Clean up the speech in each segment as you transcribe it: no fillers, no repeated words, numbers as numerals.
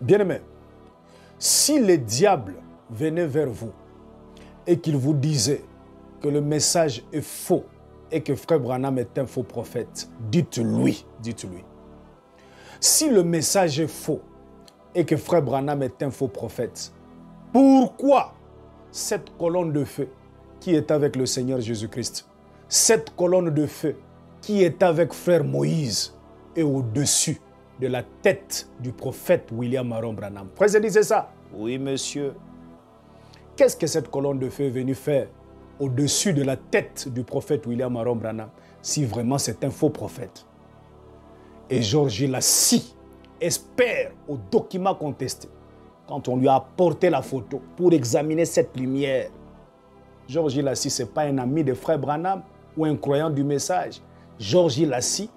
Bien-aimés, si le diable venait vers vous et qu'il vous disait que le message est faux et que Frère Branham est un faux prophète, dites-lui, dites-lui. Si le message est faux et que Frère Branham est un faux prophète, pourquoi cette colonne de feu qui est avec le Seigneur Jésus-Christ, cette colonne de feu qui est avec Frère Moïse est au-dessus de la tête du prophète William Maron Branham? Frère, disait ça? Oui, monsieur. Qu'est-ce que cette colonne de feu est venue faire au-dessus de la tête du prophète William Maron Branham si vraiment c'est un faux prophète? Et Georges Lassie espère au document contesté, quand on lui a apporté la photo pour examiner cette lumière. Georges Lassie, ce n'est pas un ami de Frère Branham ou un croyant du message. Georges Lassie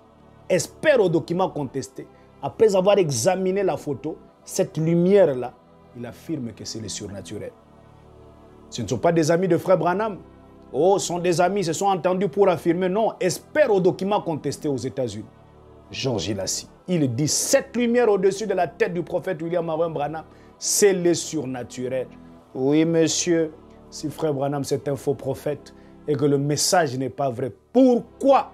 espère au document contesté, après avoir examiné la photo, cette lumière-là, il affirme que c'est le surnaturel. Ce ne sont pas des amis de Frère Branham. Oh, ce sont des amis, ils se sont entendus pour affirmer. Non, espère au document contesté aux États-Unis. Georges Lassie, il dit, cette lumière au-dessus de la tête du prophète William Maron Branham, c'est le surnaturel. Oui, monsieur, si Frère Branham c'est un faux prophète et que le message n'est pas vrai, pourquoi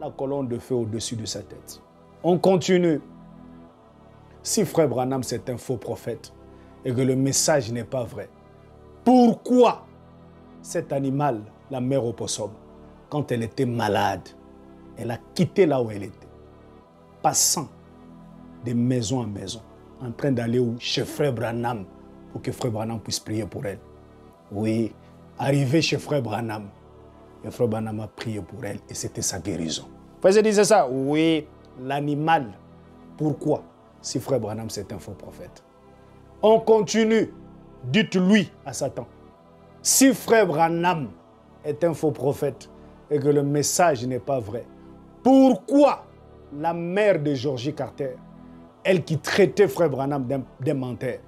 la colonne de feu au-dessus de sa tête? On continue. Si Frère Branham c'est un faux prophète et que le message n'est pas vrai, pourquoi cet animal, la mère opossum, quand elle était malade, elle a quitté là où elle était, passant de maison en maison, en train d'aller chez Frère Branham pour que Frère Branham puisse prier pour elle? Oui, arrivé chez Frère Branham, et Frère Branham a prié pour elle et c'était sa guérison. Frère disait ça? Oui, l'animal. Pourquoi? Si Frère Branham c'est un faux prophète. On continue. Dites-lui à Satan. Si Frère Branham est un faux prophète et que le message n'est pas vrai, pourquoi la mère de Georgie Carter, elle qui traitait Frère Branham d'un menteur,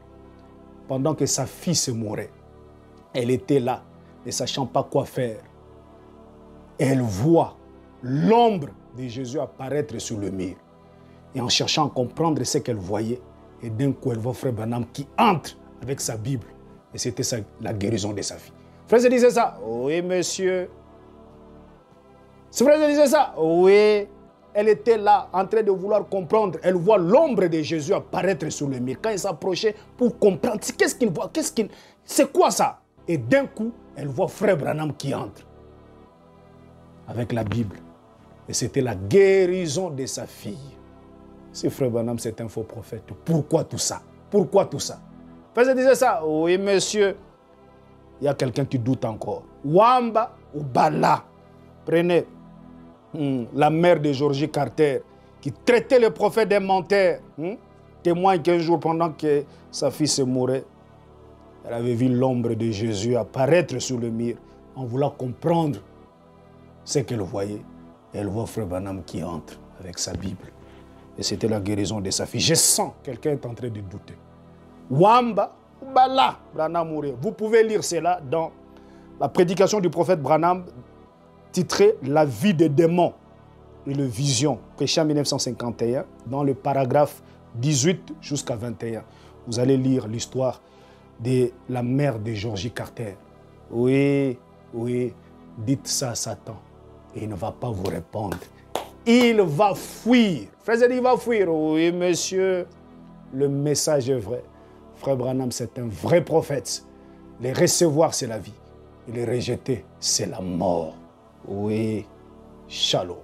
pendant que sa fille se mourait, elle était là, ne sachant pas quoi faire. Et elle voit l'ombre de Jésus apparaître sur le mur. Et en cherchant à comprendre ce qu'elle voyait, et d'un coup, elle voit Frère Branham qui entre avec sa Bible. Et c'était la guérison de sa fille. Frère disait ça? Oui, monsieur. Frère disait ça? Oui. Elle était là, en train de vouloir comprendre. Elle voit l'ombre de Jésus apparaître sur le mur. Quand elle s'approchait pour comprendre, qu'est-ce qu'il voit? C'est quoi ça? Et d'un coup, elle voit Frère Branham qui entre avec la Bible. Et c'était la guérison de sa fille. Si Frère Branham c'est un faux prophète, pourquoi tout ça? Pourquoi tout ça? Frère disait ça? Oui, monsieur. Il y a quelqu'un qui doute encore. Wamba ou Bala. Prenez la mère de Georgie Carter qui traitait le prophète d'un menteur. Témoigne qu'un jour, pendant que sa fille se mourait, elle avait vu l'ombre de Jésus apparaître sur le mur en voulant comprendre ce qu'elle voyait. Et elle voit Frère Branham qui entre avec sa Bible. Et c'était la guérison de sa fille. Je sens quelqu'un est en train de douter. Wamba, Bala, Branham mourir. Vous pouvez lire cela dans la prédication du prophète Branham, titrée La vie des démons et le vision, prêché en 1951, dans le paragraphe 18 jusqu'à 21. Vous allez lire l'histoire de la mère de Georgie Carter. Oui, dites ça à Satan. Et il ne va pas vous répondre. Il va fuir. Frère dit, il va fuir. Oui, monsieur, le message est vrai. Frère Branham, c'est un vrai prophète. Les recevoir, c'est la vie. Et les rejeter, c'est la mort. Oui, shalom.